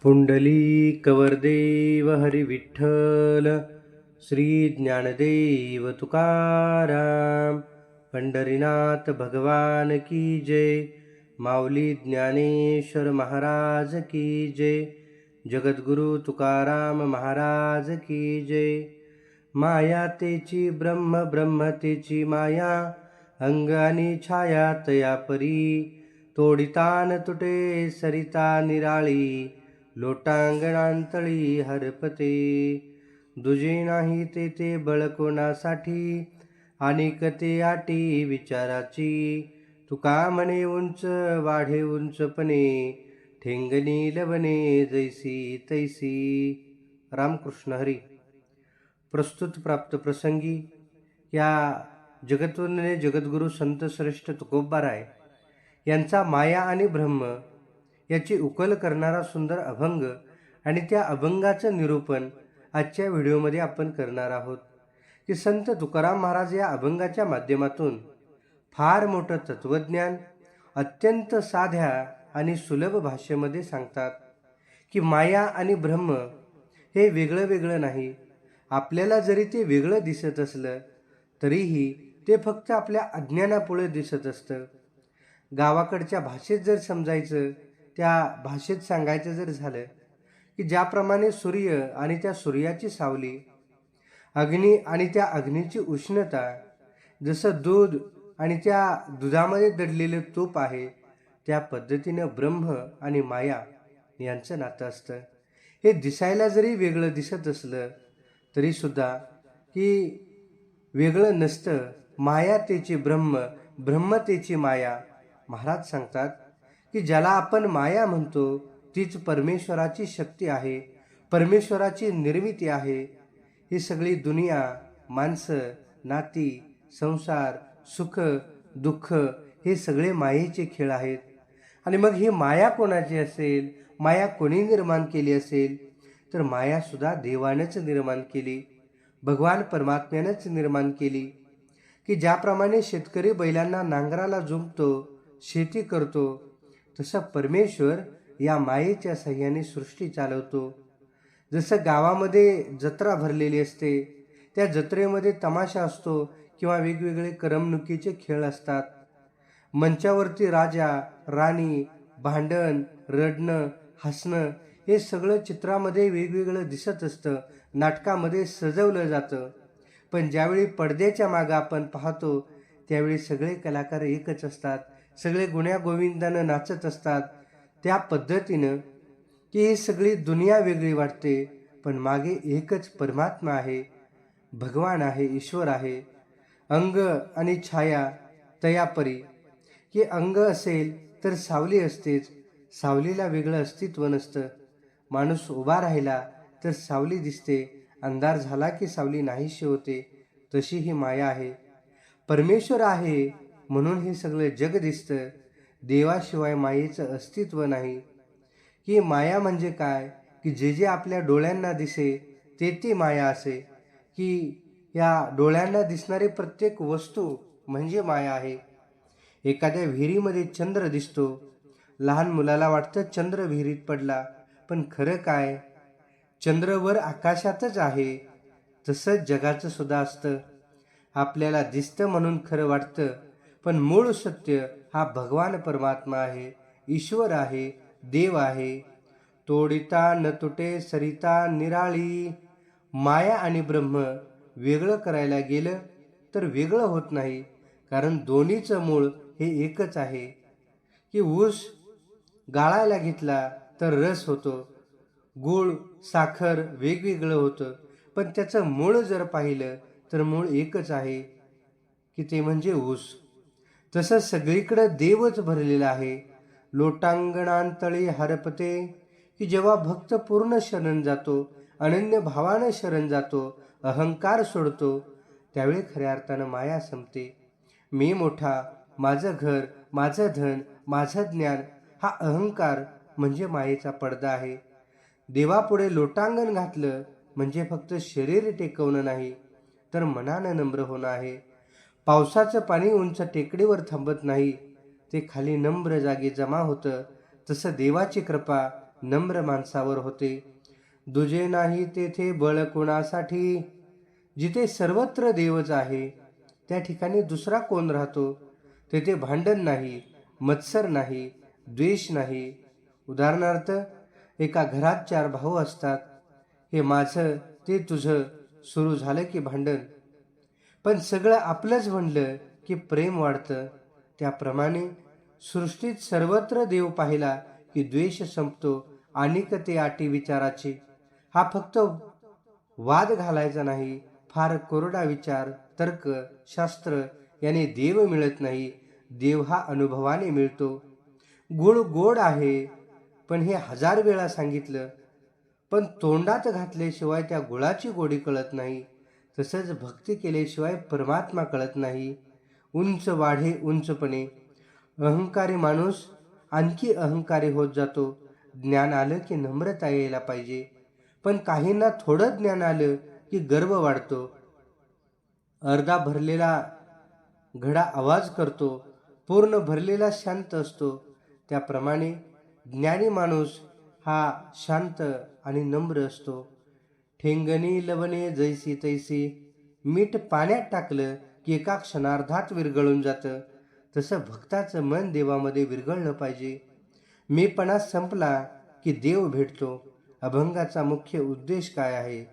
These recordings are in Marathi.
पुंडलीकवरदेव हरी विठ्ठल, श्री ज्ञानदेव तुकाराम. पंढरीनाथ भगवान की जय. माऊली ज्ञानेश्वर महाराज की जय. जगद्गुरु तुकाराम महाराज की जय. माया तेची ब्रह्म, ब्रह्म तेची माया, अंग आणि छाया तया परी. तोडितान तुटे सरिता निराळी, लोटांगणांतळी हरपते. दुजे नाही ते बळ कोणासाठी, अनेक ते आटी विचाराची. तुका म्हणे उंच वाढे उंचपणे, ठेंगणी लवणे जैसी तैसी. रामकृष्ण हरी. प्रस्तुत प्राप्त प्रसंगी या जगद्वंदनीय जगद्गुरु संत श्रेष्ठ तुकोबाराय यांचा माया आणि ब्रह्म याची उकल करणारा सुंदर अभंग आणि त्या अभंगाचं निरूपण आजच्या व्हिडिओमध्ये आपण करणार आहोत. की संत तुकाराम महाराज या अभंगाच्या माध्यमातून फार मोठं तत्वज्ञान अत्यंत साध्या आणि सुलभ भाषेमध्ये सांगतात की माया आणि ब्रह्म हे वेगळं वेगळं नाही. आपल्याला जरी ते वेगळं दिसत असलं तरीही ते फक्त आपल्या अज्ञानापुढे दिसत असतं. गावाकडच्या भाषेत जर समजायचं, त्या भाषेत सांगायचं जर झालं की ज्याप्रमाणे सूर्य आणि त्या सूर्याची सावली, अग्नी आणि त्या अग्नीची उष्णता, जसं दूध आणि त्या दुधामध्ये दडलेलं तूप आहे, त्या पद्धतीनं ब्रह्म आणि माया यांचं नातं असतं. हे दिसायला जरी वेगळं दिसत असलं तरीसुद्धा की वेगळं नसतं. माया तेची ब्रह्म, ब्रह्म तेची माया. महाराज सांगतात की ज्याला आपण माया म्हणतो तीच परमेश्वराची शक्ती आहे, परमेश्वराची निर्मिती आहे. ही सगळी दुनिया, माणसं, नाती, संसार, सुख दुःख हे सगळे मायेचे खेळ आहेत. आणि मग ही माया कोणाची असेल, माया कोणी निर्माण केली असेल, तर मायासुद्धा देवानेच निर्माण केली, भगवान परमात्म्यानेच निर्माण केली. की ज्याप्रमाणे शेतकरी बैलांना नांगराला जुंपतो, शेती करतो, तसं परमेश्वर या मायेच्या साह्याने सृष्टी चालवतो. जसं गावामध्ये जत्रा भरलेली असते, त्या जत्रेमध्ये तमाशा असतो किंवा वेगवेगळे करमणुकीचे खेळ असतात. मंचावरती राजा राणी, भांडण, रडणं, हसणं हे सगळं चित्रामध्ये वेगवेगळं दिसत असतं, नाटकामध्ये सजवलं जातं. पण ज्यावेळी पडद्याच्या मागं आपण पाहतो त्यावेळी सगळे कलाकार एकच असतात, सगळे गुण्यागोविंदानं नाचत असतात. त्या पद्धतीनं की ही सगळी दुनिया वेगळी वाटते, पण मागे एकच परमात्मा आहे, भगवान आहे, ईश्वर आहे. अंग आणि छाया तयापरी. की अंग असेल तर सावली असतेच, सावलीला वेगळं अस्तित्व नसतं. माणूस उभा राहिला तर सावली दिसते, अंधार झाला की सावली नाहीशी होते. तशी ही माया आहे. परमेश्वर आहे म्हणून हे सगळं जग दिसतं, देवाशिवाय मायेचं अस्तित्व नाही. की माया म्हणजे काय, की जे जे आपल्या डोळ्यांना दिसे ते माया असे. की या डोळ्यांना दिसणारी प्रत्येक वस्तू म्हणजे माया आहे. एखाद्या विहिरीमध्ये चंद्र दिसतो, लहान मुलाला वाटतं चंद्र विहिरीत पडला, पण खरं काय, चंद्रवर आकाशातच आहे. तसंच जगाचं सुद्धा असतं. आपल्याला दिसतं म्हणून खरं वाटतं, पण मूळ सत्य हा भगवान परमात्मा आहे, ईश्वर आहे, देव आहे. तोडिता न तुटे सरिता निराळी. माया आणि ब्रह्म वेगळं करायला गेलं तर वेगळं होत नाही, कारण दोन्हीचं मूळ हे एकच आहे. की ऊस गाळायला घेतला तर रस होतो, गूळ साखर वेगवेगळं होतं, पण त्याचं मूळ जर पाहिलं तर मूळ एकच आहे, की ते म्हणजे ऊस. तसं सगळीकडं देवच भरलेला आहे. लोटांगणांतळी हरपते. की जेव्हा भक्त पूर्ण शरण जातो, अनन्य भावानं शरण जातो, अहंकार सोडतो, त्यावेळी खऱ्या अर्थानं माया संपते. मी मोठा, माझं घर, माझं धन, माझं ज्ञान, हा अहंकार म्हणजे मायेचा पडदा आहे. देवापुढे लोटांगण घातलं म्हणजे फक्त शरीर टेकवणं नाही, तर मनानं नम्र होणं आहे. पावसाचं पाणी उंच टेकडीवर थांबत नाही, ते खाली नम्र जागी जमा होतं. तसं देवाची कृपा नम्र माणसावर होते. दुजे नाही तेथे बळ कोणासाठी, जिथे सर्वत्र देवच आहे त्या ठिकाणी दुसरा कोण राहतो? तेथे भांडण नाही, मत्सर नाही, द्वेष नाही. उदाहरणार्थ, एका घरात 4 भाऊ असतात. हे माझं ते तुझं सुरू झालं की भांडण. पण सगळं आपलंच म्हणलं की प्रेम वाढतं. त्याप्रमाणे सृष्टीत सर्वत्र देव पाहिला की द्वेष संपतो. अनिक ते अटी विचाराचे. हा फक्त वाद घालायचा नाही. फार कोरडा विचार, तर्क, शास्त्र याने देव मिळत नाही. देव हा अनुभवाने मिळतो. गुळ गोड आहे, पण हे 1000 वेळा सांगितलं, पण तोंडात घातल्याशिवाय त्या गुळाची गोडी कळत नाही. तसंच भक्ती केल्याशिवाय परमात्मा कळत नाही. उंच वाढे उंचपणे. अहंकारी माणूस आणखी अहंकारी होत जातो. ज्ञान आलं की नम्रता यायला पाहिजे, पण काहींना थोडं ज्ञान आलं की गर्व वाढतो. अर्धा भरलेला घडा आवाज करतो, पूर्ण भरलेला शांत असतो. त्याप्रमाणे ज्ञानी माणूस हा शांत आणि नम्र असतो. ठेंगणी लवणे जैसी तैसी. मीठ पाण्यात टाकलं की एका क्षणार्धात विरघळून जातं. तसं भक्ताचं मन देवामध्ये विरघळलं पाहिजे. मीपणा संपला की देव भेटतो. अभंगाचा मुख्य उद्देश काय आहे?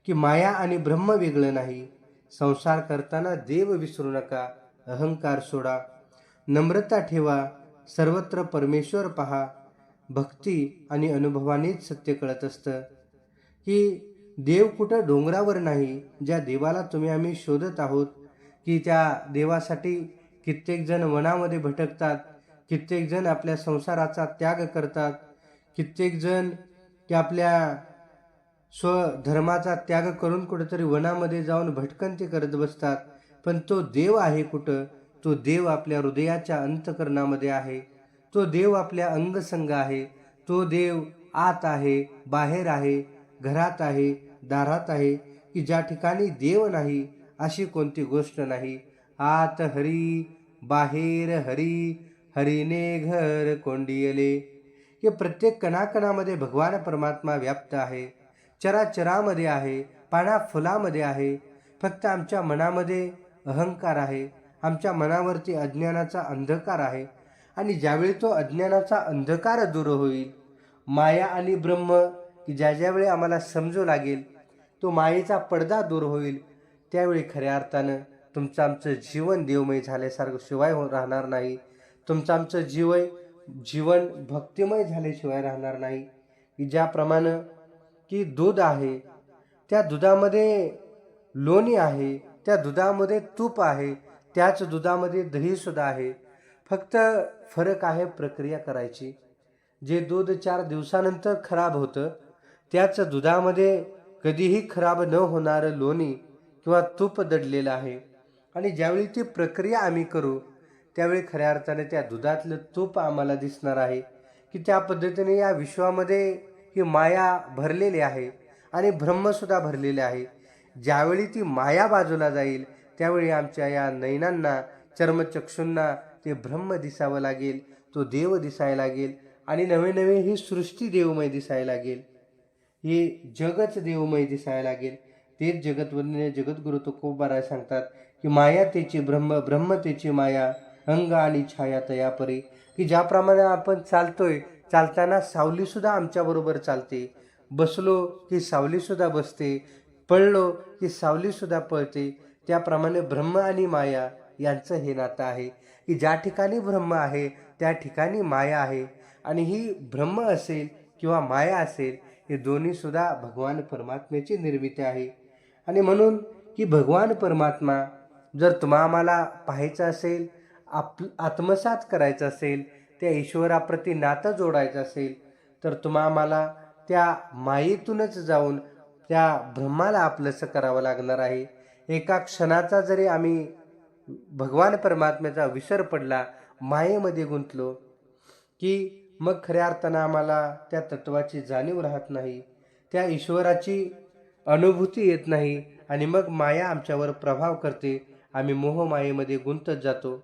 की माया आणि ब्रह्म वेगळं नाही. संसार करताना देव विसरू नका. अहंकार सोडा. नम्रता ठेवा. सर्वत्र परमेश्वर पहा. भक्ती आणि अनुभवानेच सत्य कळत असतं. की देव कुठं डोंगरावर नाही, ज्या देवाला आम्ही शोधत आहोत. की त्या देवासाठी कित्येक जण वनामध्ये भटकतात, कित्येक जण आपल्या संसाराचा त्याग करतात, कित्येक जण की आपल्या स्वधर्माचा त्याग करून कुठेतरी वनामध्ये जाऊन भटकंती करत बसतात. पण तो देव आहे कुठं? तो देव आपल्या हृदयाच्या अंतःकरणामध्ये आहे. तो देव आपल्या अंगसंग आहे. तो देव आत आहे, बाहेर आहे, घरात आहे, दारात आहे. की ज्या ठिकाणी देव नाही अशी कोणती गोष्ट नाही. आत हरी, बाहेर हरी, हरीने घर कोंडियले. की प्रत्येक कणाकणामध्ये भगवान परमात्मा व्याप्त आहे. चराचरामध्ये आहे, पाना फुलामध्ये आहे. फक्त आमच्या मनामध्ये अहंकार आहे. आमच्या मनावरती अज्ञानाचा अंधकार आहे. आणि ज्यावेळी तो अज्ञानाचा अंधकार दूर होईल, माया आणि ब्रह्म की ज्यावेळी आम्हाला समजू लागेल, तो मायेचा पडदा दूर होईल, त्यावेळी खऱ्या अर्थानं तुमचं आमचं जीवन देवमय झाल्यासारखं शिवाय राहणार नाही. तुमचं आमचं जीवन भक्तिमय झाल्याशिवाय राहणार नाही. की ज्याप्रमाणे की दूध आहे, त्या दुधामध्ये लोणी आहे, त्या दुधामध्ये तूप आहे, त्याच दुधामध्ये दहीसुद्धा आहे. फक्त फरक आहे प्रक्रिया करायची. जे दूध 4 दिवसानंतर खराब होतं, त्याच दुधामध्ये कधीही खराब न होणारं लोणी किंवा तूप दडलेलं आहे. आणि ज्यावेळी ती प्रक्रिया आम्ही करू, त्यावेळी खऱ्या अर्थाने त्या दुधातलं तूप आम्हाला दिसणार आहे. की त्या पद्धतीने या विश्वामध्ये ही माया भरलेली आहे आणि ब्रह्मसुद्धा भरलेले आहे. ज्यावेळी ती माया बाजूला जाईल, त्यावेळी आमच्या या नयनांना, चर्मचक्षूंना ते ब्रह्म दिसावं लागेल, तो देव दिसायला लागेल. आणि नवे नवे ही सृष्टी देवमय दिसायला लागेल, हे जगच देवमय दिसायला लागेल. तेच जगतवंदनीय जगद्गुरु तुकोबाराय सांगतात की माया तेची ब्रह्म, ब्रह्म तेची माया, अंग आणि छाया तया परी. की ज्याप्रमाणे आपण चालतोय, चालताना सावलीसुद्धा आमच्याबरोबर चालते. बसलो की सावलीसुद्धा बसते, पळलो की सावलीसुद्धा पळते. त्याप्रमाणे ब्रह्म आणि माया यांचं हे नातं आहे. की ज्या ठिकाणी ब्रह्म आहे त्या ठिकाणी माया आहे. आणि ही ब्रह्म असेल किंवा माया असेल, हे दोन्हीसुद्धा भगवान परमात्म्याची निर्मिती आहे. आणि म्हणून की भगवान परमात्मा जर आम्हाला पाहायचं असेल, आत्मसात करायचं असेल, त्या ईश्वराप्रती नातं जोडायचं असेल, तर आम्हाला त्या मायेतूनच जाऊन त्या ब्रह्माला आपलंसं करावं लागणार आहे. एका क्षणाचा जरी आम्ही भगवान परमात्म्याचा विसर पडला, मायेमध्ये गुंतलो, की मग खऱ्या अर्थानं आम्हाला त्या तत्वाची जाणीव राहत नाही, त्या ईश्वराची अनुभूती येत नाही. आणि मग माया आमच्यावर प्रभाव करते. आम्ही मोहमायेमध्ये गुंतत जातो.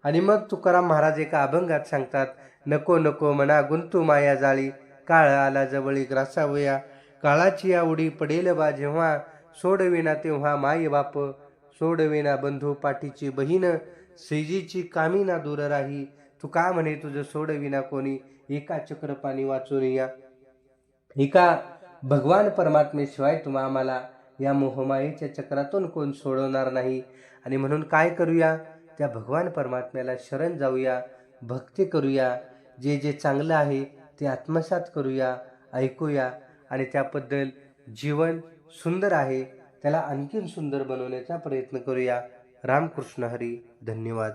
आणि मग तुकाराम महाराज एका अभंगात सांगतात, नको नको मना गुंतू माया जाळी, काळ आला जवळी ग्रासावया, काळाची आवडी पडेल बा जेव्हा, सोडविना तेव्हा माय बाप, सोडविना बंधू पाठीची बहीण, सेजीची कामी ना दूर राही. तुका म्हणे तुझ सोडविना कोणी, एका चक्रपाणी वाचून या. एका भगवान परमात्मेशिवाय तुम्हा आम्हाला या मोहमायेच्या चक्रातून कोण सोडवणार नाही. आणि म्हणून काय करूया, त्या भगवान परमात्म्याला शरण जाऊया, भक्ती करूया, जे जे चांगलं आहे ते आत्मसात करूया, ऐकूया आणि त्याबद्दल जीवन सुंदर आहे त्याला आणखीन सुंदर बनवण्याचा प्रयत्न करूया. रामकृष्ण हरी. धन्यवाद.